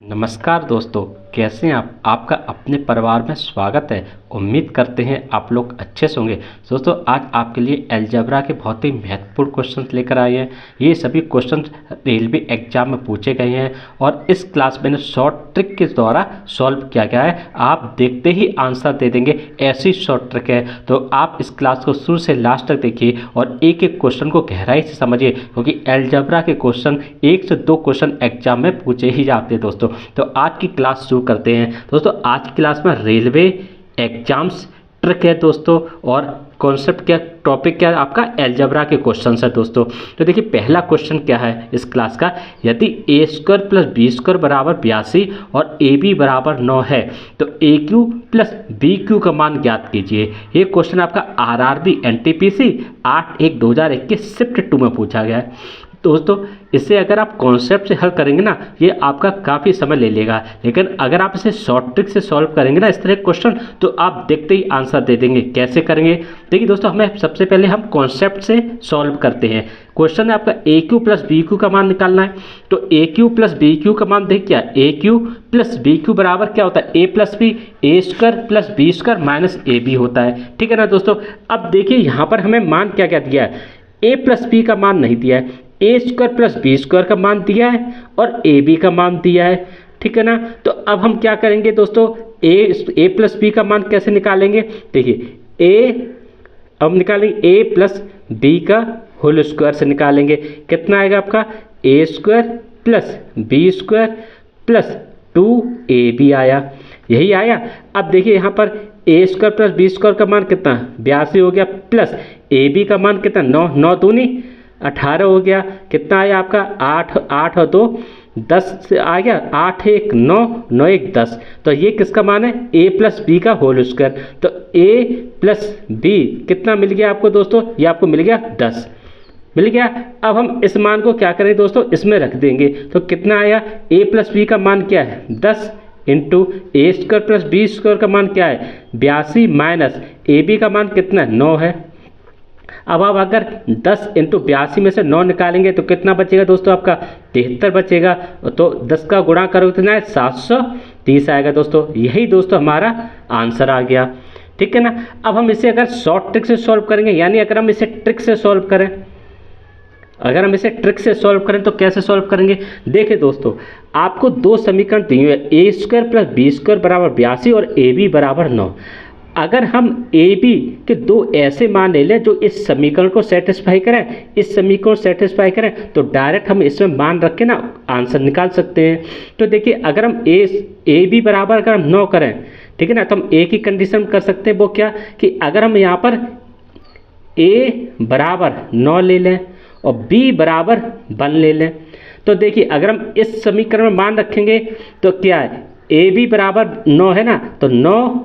नमस्कार दोस्तों, कैसे हैं आप? आपका अपने परिवार में स्वागत है। उम्मीद करते हैं आप लोग अच्छे से होंगे। दोस्तों, आज आपके लिए अलजेब्रा के बहुत ही महत्वपूर्ण क्वेश्चंस लेकर आए हैं। ये सभी क्वेश्चंस रेलवे एग्जाम में पूछे गए हैं और इस क्लास में शॉर्ट ट्रिक के द्वारा सॉल्व किया गया है। आप देखते ही आंसर दे देंगे, ऐसी शॉर्ट ट्रिक है। तो आप इस क्लास को शुरू से लास्ट तक देखिए और एक एक क्वेश्चन को गहराई से समझिए, क्योंकि अलजेब्रा के क्वेश्चन 1 से 2 क्वेश्चन एग्जाम में पूछे ही जाते हैं दोस्तों। तो आज की क्लास शुरू करते हैं। दोस्तों, आज की क्लास में रेलवे एग्जाम्स ट्रिक है दोस्तों, और कॉन्सेप्ट क्या, टॉपिक क्या है आपका, अलजेब्रा के क्वेश्चन है दोस्तों। तो देखिए, पहला क्वेश्चन क्या है इस क्लास का, यदि ए स्क्वायर प्लस बी स्क्वायर बराबर 82 और ए बी बराबर 9 है तो a cube plus b cube का मान ज्ञात कीजिए। ये क्वेश्चन आपका आरआरबी एनटीपीसी 8/1/2021 शिफ्ट 2 में पूछा गया है दोस्तों। इसे अगर आप कॉन्सेप्ट से हल करेंगे ना, ये आपका काफ़ी समय ले लेगा, लेकिन अगर आप इसे शॉर्ट ट्रिक से सॉल्व करेंगे ना इस तरह क्वेश्चन, तो आप देखते ही आंसर दे देंगे। कैसे करेंगे देखिए दोस्तों, हमें सबसे पहले हम कॉन्सेप्ट से सॉल्व करते हैं। क्वेश्चन है आपका a cube plus b cube का मान निकालना है। तो a cube plus b cube का मान देखिए क्या, a cube plus b cube बराबर क्या होता है, a plus b, a square plus b square minus a b होता है। ठीक है ना दोस्तों। अब देखिए यहाँ पर हमें मान क्या क्या दिया है, ए प्लस बी का मान नहीं दिया है, ए स्क्वायर प्लस बी स्क्वायर का मान दिया है और ए बी का मान दिया है। ठीक है ना। तो अब हम क्या करेंगे दोस्तों, ए प्लस बी का मान कैसे निकालेंगे, देखिए अब निकालेंगे ए प्लस बी का होल स्क्वायर से निकालेंगे। कितना आएगा आपका, a square plus b square plus 2ab आया, यही आया। अब देखिए यहाँ पर a square plus b square का मान कितना, 82 हो गया, प्लस ए बी का मान कितना, 9, 9 दूनी 18 हो गया। कितना आया आपका, 8 और 2 10 से आ गया, 8 1 9, 9 1 10। तो ये किसका मान है, ए प्लस बी का होल स्क्वायर। तो ए प्लस बी कितना मिल गया आपको दोस्तों, ये आपको मिल गया 10 मिल गया। अब हम इस मान को क्या करें दोस्तों, इसमें रख देंगे। तो कितना आया, ए प्लस बी का मान क्या है 10 इंटू ए स्क्वायर प्लस बी स्क्वायर का मान क्या है 82 माइनस ए बी का मान कितना है 9 है। अब आप अगर 10 इंटू 82 में से 9 निकालेंगे तो कितना बचेगा दोस्तों, आपका 73 बचेगा। तो 10 का गुणा करो कितना है, 730 आएगा दोस्तों। यही दोस्तों हमारा आंसर आ गया। ठीक है ना। अब हम इसे अगर शॉर्ट ट्रिक से सॉल्व करेंगे, यानी अगर हम इसे ट्रिक से सॉल्व करें, अगर हम इसे ट्रिक से सॉल्व करें तो कैसे सॉल्व करेंगे, देखिए दोस्तों, आपको 2 समीकरण दिए हुए, ए स्क्वायर प्लस बी स्क्वायर बराबर 82 और ए बी बराबर 9। अगर हम ए बी के 2 ऐसे मान ले लें जो इस समीकरण को सेटिस्फाई करें, इस समीकरण को सेटिस्फाई करें, तो डायरेक्ट हम इसमें मान रख के ना आंसर निकाल सकते हैं। तो देखिए, अगर हम ए बी बराबर अगर हम 9 करें, ठीक है ना, तो हम ए की कंडीशन कर सकते हैं, वो क्या कि अगर हम यहाँ पर ए बराबर 9 ले लें और बी बराबर 1 ले लें, तो देखिए अगर हम इस समीकरण में मान रखेंगे तो क्या है, ए बी बराबर 9 है ना, तो 9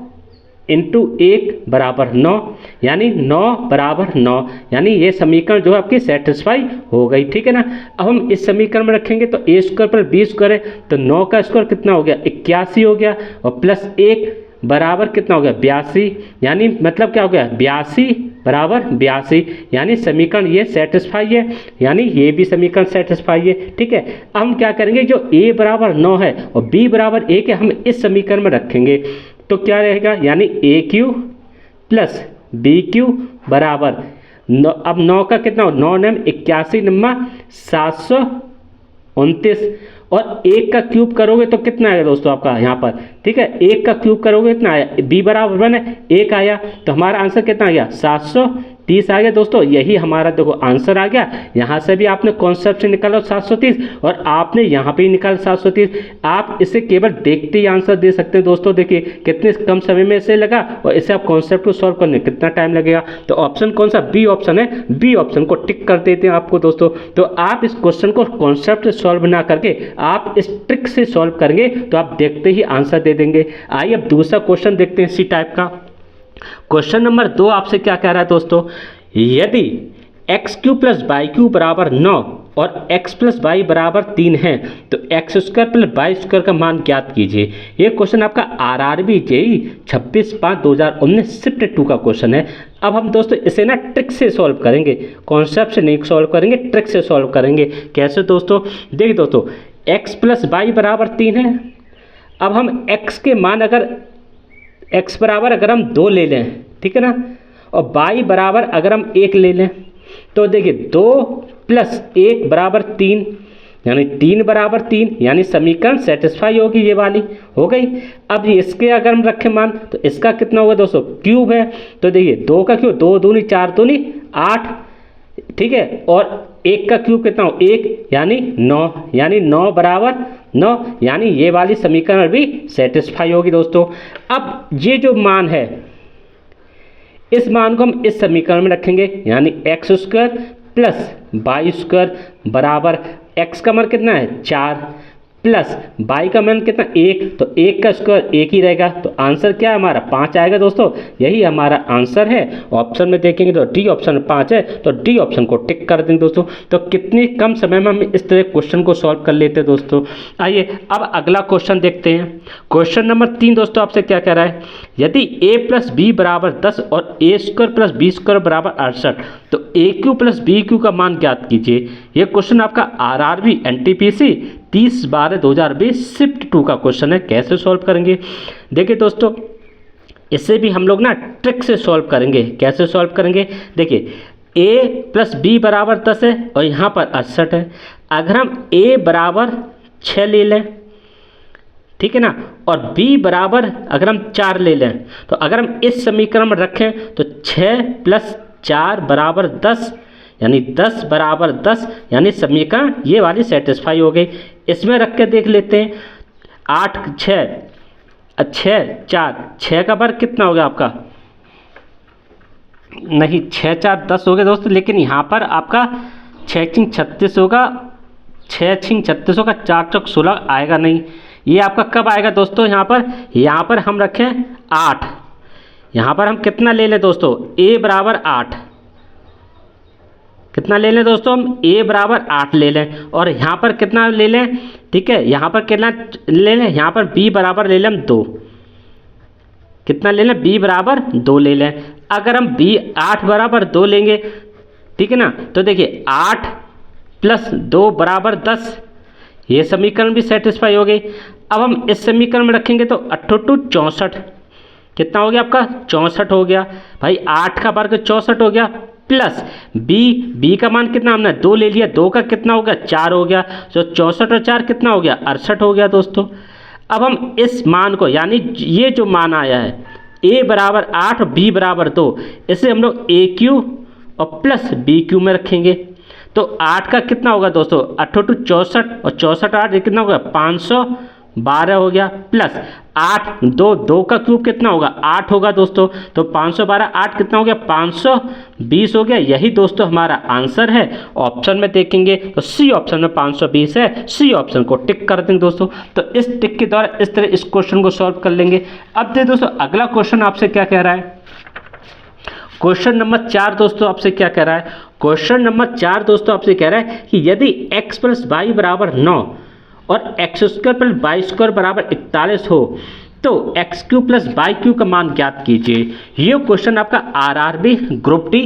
इंटू 1 बराबर 9, यानी 9 बराबर 9, यानी ये समीकरण जो है आपकी सेटिस्फाई हो गई। ठीक है ना। अब हम इस समीकरण में रखेंगे तो ए स्क्वायर पर बी स्क्वायर है, तो 9 का स्क्वायर कितना हो गया, 81 हो गया, और प्लस 1 बराबर कितना हो गया 82, यानी मतलब क्या हो गया 82 बराबर 82, यानी समीकरण ये सेटिस्फाई है, यानी ये भी समीकरण सेटिस्फाई है। ठीक है। अब हम क्या करेंगे, जो ए बराबर 9 है और बी बराबर 1 है, हम इस समीकरण में रखेंगे तो क्या रहेगा, यानी ए क्यू प्लस बी क्यू बराबर 9, अब 9 का कितना हो, 9 9 81 9 729, और 1 का क्यूब करोगे तो कितना आएगा दोस्तों आपका यहाँ पर, ठीक है, 1 का क्यूब करोगे कितना आया, बी बराबर 1 है, 1 आया, तो हमारा आंसर कितना आ गया 730 आ गया दोस्तों। यही हमारा देखो आंसर आ गया। यहाँ से भी आपने कॉन्सेप्ट से निकाला 730 और आपने यहाँ पे ही निकाला 730। आप इसे केवल देखते ही आंसर दे सकते हैं दोस्तों। देखिए कितने कम समय में इसे लगा, और इसे आप कॉन्सेप्ट को सॉल्व करने में कितना टाइम लगेगा। तो ऑप्शन कौन सा, बी ऑप्शन है, बी ऑप्शन को टिक कर देते हैं आपको दोस्तों। तो आप इस क्वेश्चन को कॉन्सेप्ट से सॉल्व ना करके आप इस ट्रिक से सॉल्व करेंगे तो आप देखते ही आंसर दे देंगे। आइए अब दूसरा क्वेश्चन देखते हैं इसी टाइप का। क्वेश्चन नंबर 2 आपसे क्या कह रहा है दोस्तों, यदि x cube plus y cube बराबर 9 और x प्लस वाई बराबर 3 है तो x square plus y square का मान ज्ञात कीजिए। ये क्वेश्चन आपका आरआरबी जेई 26/5/2019 शिफ्ट 2 का क्वेश्चन है। अब हम दोस्तों इसे ना ट्रिक से सॉल्व करेंगे, कॉन्सेप्ट से नहीं सॉल्व करेंगे, ट्रिक से सॉल्व करेंगे। कैसे दोस्तों, देखिए दोस्तों, x प्लस वाई बराबर 3 है। अब हम x के मान अगर x बराबर अगर हम 2 ले लें, ठीक है ना, और y बराबर अगर हम 1 ले लें, तो देखिए 2 प्लस 1 बराबर 3, यानी 3 बराबर 3, यानी समीकरण सेटिस्फाई होगी, ये वाली हो गई। अब इसके अगर हम रखें मान, तो इसका कितना होगा दोस्तों, क्यूब है, तो देखिए 2 का क्यूब 2 दूनी 4 दूनी 8, ठीक है, और 1 का क्यूब कितना हो 1, यानी 9, यानी 9 बराबर 9, यानी ये वाली समीकरण भी सेटिस्फाई होगी दोस्तों। अब ये जो मान है, इस मान को हम इस समीकरण में रखेंगे, यानी x square plus y square बराबर x का मान कितना है 4 प्लस y का मान कितना 1, तो 1 का स्क्वायर 1 ही रहेगा, तो आंसर क्या है हमारा 5 आएगा दोस्तों, यही हमारा आंसर है। ऑप्शन में देखेंगे तो डी ऑप्शन में 5 है, तो डी ऑप्शन को टिक कर देंगे दोस्तों। तो कितनी कम समय में हम इस तरह क्वेश्चन को सॉल्व कर लेते हैं दोस्तों। आइए अब अगला क्वेश्चन देखते हैं। क्वेश्चन नंबर 3 दोस्तों आपसे क्या कह रहा है, यदि a प्लस बी बराबर 10 और a square plus b square बराबर 68, तो a cube plus b cube का मान ज्ञात कीजिए। ये क्वेश्चन आपका RRB NTPC 30/12/2020 शिफ्ट 2 का क्वेश्चन है। कैसे सॉल्व करेंगे, देखिए दोस्तों इसे भी हम लोग ना ट्रिक से सॉल्व करेंगे। कैसे सॉल्व करेंगे, देखिए a प्लस बी बराबर 10 है और यहाँ पर 68 है। अगर हम a बराबर 6 ले लें, ठीक है ना, और b बराबर अगर हम 4 ले लें, तो अगर हम इस समीकरण में रखें तो 6 प्लस 4 बराबर 10, यानी 10 बराबर 10, यानी समीकरण ये वाली सेटिस्फाई हो गई। इसमें रख के देख लेते हैं, 8 6 4, 6 का वर्ग कितना हो गया आपका, नहीं 6 4 10 हो गया दोस्तों, लेकिन यहाँ पर आपका 6 6 36 होगा, 6 6 36 होगा, 4 चौक 16 आएगा नहीं। ये आपका कब आएगा दोस्तों, यहाँ पर हम रखें 8, यहाँ पर हम कितना ले लें दोस्तों, a बराबर 8, कितना ले लें दोस्तों हम a बराबर 8 ले लें, और यहाँ पर कितना ले लें, ठीक है, यहाँ पर कितना ले लें, यहाँ पर b बराबर ले लें हम 2, कितना ले लें, b बराबर 2 ले लें। अगर हम b 8 बराबर 2 लेंगे, ठीक है ना, तो देखिए 8 प्लस 2 बराबर 10, ये समीकरण भी सेटिस्फाई हो गई। अब हम इस समीकरण में रखेंगे तो 8 2 64, कितना हो गया आपका 64 हो गया भाई, 8 का वर्ग 64 हो गया, प्लस b का मान कितना हमने 2 ले लिया, 2 का कितना हो गया 4 हो गया, तो 64 और 4 कितना हो गया 68 हो गया दोस्तों। अब हम इस मान को, यानी ये जो मान आया है a बराबर 8 और b बराबर 2, इसे हम लोग a क्यू और प्लस बी क्यू में रखेंगे, तो 8 का कितना होगा दोस्तों 8 2 64 और 64 8 कितना होगा 512 हो गया, प्लस 8 2 का क्यूब कितना होगा 8 होगा दोस्तों, तो 512 8 कितना हो गया 520 हो गया। यही दोस्तों हमारा आंसर है। ऑप्शन में देखेंगे तो सी ऑप्शन में 520 है, सी ऑप्शन को टिक कर देंगे दोस्तों। तो इस टिक के द्वारा इस तरह इस क्वेश्चन को सॉल्व कर लेंगे। अब दे दोस्तों अगला क्वेश्चन आपसे क्या कह रहा है, क्वेश्चन नंबर 4 दोस्तों आपसे क्या कह रहा है, क्वेश्चन नंबर 4 दोस्तों आपसे कह रहा है कि यदि x प्लस वाई बराबर 9 और x square plus y square बराबर 41 हो, तो x cube plus y cube का मान ज्ञात कीजिए। ये क्वेश्चन आपका RRB ग्रुप डी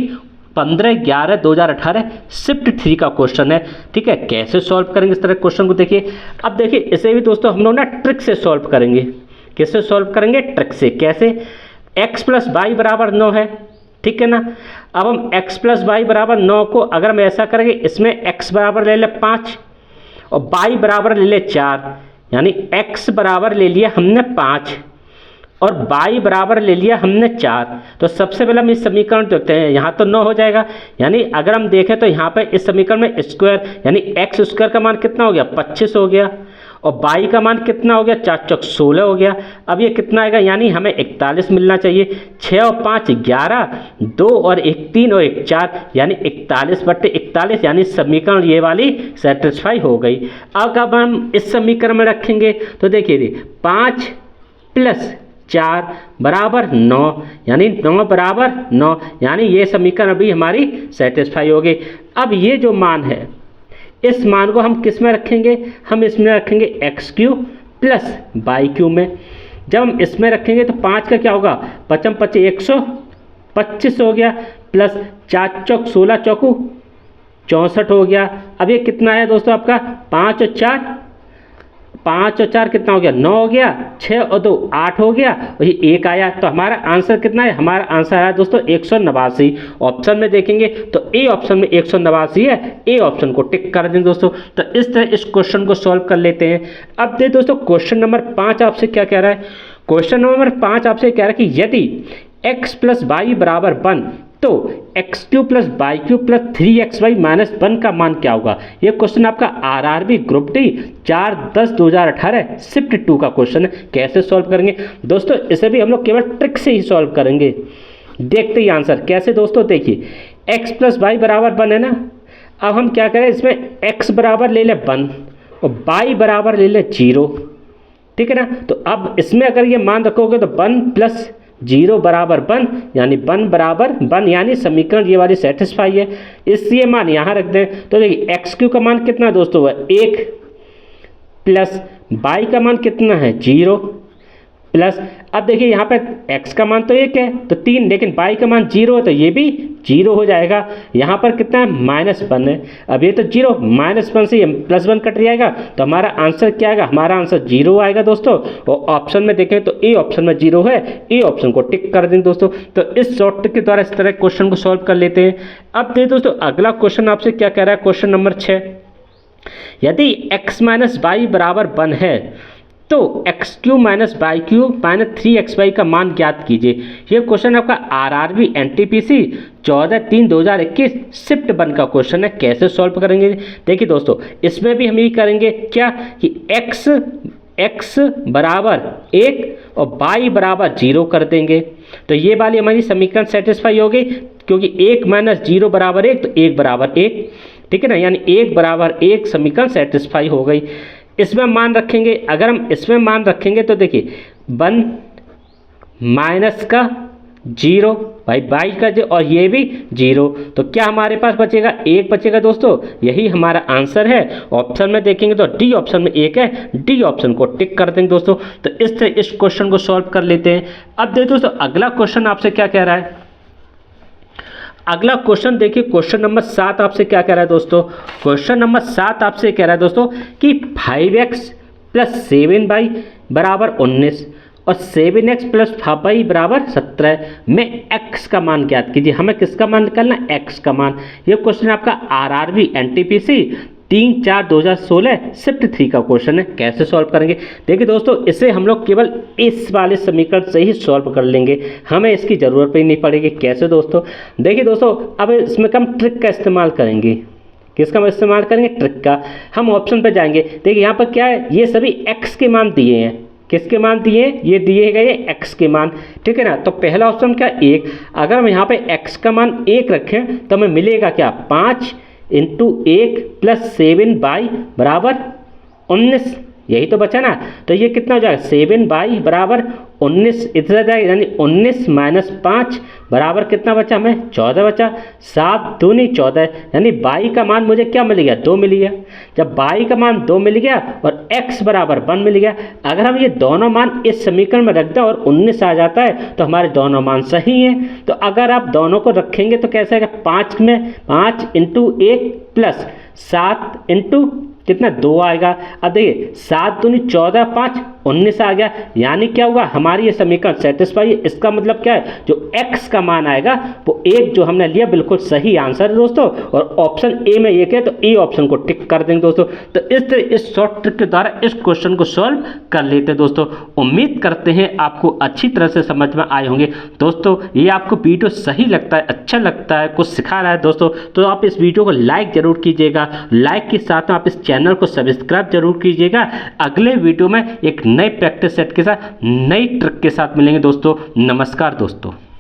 15/11/2018 शिफ्ट 3 का क्वेश्चन है। ठीक है, कैसे सॉल्व करेंगे इस तरह क्वेश्चन को देखिए। अब देखिए इसे भी दोस्तों हम लोग ना ट्रिक से सॉल्व करेंगे। कैसे सॉल्व करेंगे, ट्रिक से। कैसे, x प्लस वाई बराबर 9 है, ठीक है ना। अब हम x प्लस वाई बराबर 9 को अगर हम ऐसा करेंगे, इसमें x बराबर ले ले 5 और y बराबर ले ले 4, यानी x बराबर ले लिया हमने 5 और y बराबर ले लिया हमने 4। तो सबसे पहले हम इस समीकरण देखते हैं, यहाँ तो 9 हो जाएगा, यानी अगर हम देखें तो यहाँ पे इस समीकरण में स्क्वायर, यानी x स्क्वायर का मान कितना हो गया 25 हो गया और y का मान कितना हो गया 4 चौक 16 हो गया। अब ये कितना आएगा, यानी हमें 41 मिलना चाहिए। 6 और 5 11, 2 और 1 3 और 1 4, यानी 41/41, यानी समीकरण ये वाली सेटिस्फाई हो गई। अब हम इस समीकरण में रखेंगे तो देखिए 5 प्लस 4 बराबर 9, यानी 9 बराबर 9, यानी ये समीकरण अभी हमारी सेटिस्फाई हो गई। अब ये जो मान है, इस मान को हम किस में रखेंगे, हम इसमें रखेंगे x cube plus y cube में। जब हम इसमें रखेंगे तो 5 का क्या होगा 5 5 125 हो गया, प्लस 4 चौक 16 चौकू 64 हो गया। अब ये कितना आया दोस्तों आपका 5 और 4 5 और 4 कितना हो गया, 9 हो गया, 6 और 2 8 हो गया, और ये 1 आया। तो हमारा आंसर कितना है, हमारा आंसर आया दोस्तों 189। ऑप्शन में देखेंगे तो ए ऑप्शन में 189 है, ए ऑप्शन को टिक कर दें दोस्तों। तो इस तरह इस क्वेश्चन को सॉल्व कर लेते हैं। अब दे दोस्तों क्वेश्चन नंबर 5 आपसे क्या कह रहा है, क्वेश्चन नंबर 5 आपसे कह रहा है कि यदि x प्लस वाई बराबर 1 तो x cube plus y cube plus 3xy minus 1 का मान क्या होगा। ये क्वेश्चन आपका आरआरबी ग्रुप डी 4/10/2018 शिफ्ट 2 का क्वेश्चन है। कैसे सॉल्व करेंगे दोस्तों, इसे भी हम लोग केवल ट्रिक से ही सॉल्व करेंगे। देखते ही आंसर कैसे दोस्तों, देखिए x प्लस वाई बराबर 1 है ना। अब हम क्या करें, इसमें x बराबर ले ले 1 और y बराबर ले ले 0, ठीक है ना। तो अब इसमें अगर ये मान रखोगे तो 1 प्लस 0 बराबर 1 यानी 1 बराबर 1 यानी समीकरण ये वाली सेटिस्फाई है। इसलिए मान यहाँ रख दें तो देखिए एक्स क्यू का मान कितना दोस्तों है 1 प्लस वाई का मान कितना है 0 प्लस, अब देखिए यहाँ पे x का मान तो 1 है तो 3, लेकिन y का मान 0 है तो ये भी 0 हो जाएगा। यहाँ पर कितना है -1 है, अब ये तो 0 -1 से ये +1 कट जाएगा तो हमारा आंसर क्या आएगा, हमारा आंसर 0 आएगा दोस्तों। और ऑप्शन में देखें तो ए ऑप्शन में 0 है, ए ऑप्शन को टिक कर दें दोस्तों। तो इस शॉर्ट ट्रिक के द्वारा इस तरह क्वेश्चन को सॉल्व कर लेते हैं। अब देखिए दोस्तों अगला क्वेश्चन आपसे क्या कह रहा है, क्वेश्चन नंबर 6, यदि x माइनस वाई बराबर 1 है तो x cube minus y cube minus 3xy का मान ज्ञात कीजिए। ये क्वेश्चन आपका आरआरबी एनटीपीसी 14/3/2021 शिफ्ट 1 का क्वेश्चन है। कैसे सॉल्व करेंगे, देखिए दोस्तों इसमें भी हम ये करेंगे क्या कि x बराबर 1 और y बराबर 0 कर देंगे। तो ये वाली हमारी समीकरण सेटिस्फाई हो गई, क्योंकि 1 माइनस 0 बराबर 1 तो 1 बराबर 1, ठीक है ना, यानी 1 बराबर 1 समीकरण सेटिस्फाई हो गई। इसमें मान रखेंगे, अगर हम इसमें मान रखेंगे तो देखिए 1 माइनस का 0 बाई का 0 और ये भी 0, तो क्या हमारे पास बचेगा 1 बचेगा दोस्तों। यही हमारा आंसर है। ऑप्शन में देखेंगे तो डी ऑप्शन में 1 है, डी ऑप्शन को टिक कर देंगे दोस्तों। तो इस तरह इस क्वेश्चन को सॉल्व कर लेते हैं। अब देखिए दोस्तों अगला क्वेश्चन आपसे क्या कह रहा है, अगला क्वेश्चन देखिए क्वेश्चन नंबर 7 आपसे क्या कह रहा है दोस्तों। क्वेश्चन नंबर 7 आपसे कह रहा है दोस्तों कि 5x प्लस 7y बराबर 19 और 7x प्लस 5y बराबर 17 में x का मान ज्ञात कीजिए। हमें किसका मान निकालना है, x का मान। ये क्वेश्चन आपका आरआरबी एनटीपीसी 3/4/2016 शिफ्ट 3 का क्वेश्चन है। कैसे सॉल्व करेंगे, देखिए दोस्तों इसे हम लोग केवल इस वाले समीकरण से ही सॉल्व कर लेंगे, हमें इसकी ज़रूरत ही नहीं पड़ेगी। कैसे दोस्तों, देखिए दोस्तों अब इसमें हम ट्रिक का इस्तेमाल करेंगे। किसका इस्तेमाल करेंगे, ट्रिक का। हम ऑप्शन पर जाएंगे, देखिए यहाँ पर क्या है, ये सभी x के मान दिए हैं। किसके मान दिए, ये दिए गए x के मान, ठीक है ना। तो पहला ऑप्शन क्या 1, अगर हम यहाँ पे x का मान 1 रखें तो हमें मिलेगा क्या 5 × 1 प्लस 7y बराबर 19, यही तो बचा ना। तो ये कितना हो जाएगा 7y बराबर 19 इधर जाएगा, यानी 19 माइनस 5 बराबर कितना बचा, हमें 14 बचा। 7 दूनी 14, यानी y का मान मुझे क्या मिल गया 2 मिल गया। जब y का मान 2 मिल गया और x बराबर 1 मिल गया, अगर हम ये दोनों मान इस समीकरण में रख दें और 19 आ जाता है तो हमारे दोनों मान सही हैं। तो अगर आप दोनों को रखेंगे तो कैसे आएगा, 5 में 5 × 1 प्लस 7 × कितना 2 आएगा। अब देखिए 7 दूनी 14 5 19 आ गया, यानी क्या होगा हमारी ये समीकरण सेटिस्फाई है। इसका मतलब क्या है, जो x का मान आएगा वो 1 जो हमने लिया बिल्कुल सही आंसर है दोस्तों। और ऑप्शन ए में 1 है तो ए ऑप्शन को टिक कर देंगे दोस्तों। तो इस तरह इस शॉर्ट ट्रिक के द्वारा इस क्वेश्चन को सॉल्व कर लेते हैं दोस्तों। उम्मीद करते हैं आपको अच्छी तरह से समझ में आए होंगे दोस्तों। ये आपको वीडियो सही लगता है, अच्छा लगता है, कुछ सिखा रहा है दोस्तों, तो आप इस वीडियो को लाइक जरूर कीजिएगा। लाइक के साथ में आप इस चैनल को सब्सक्राइब जरूर कीजिएगा। अगले वीडियो में एक नए प्रैक्टिस सेट के साथ नई ट्रिक के साथ मिलेंगे दोस्तों। नमस्कार दोस्तों।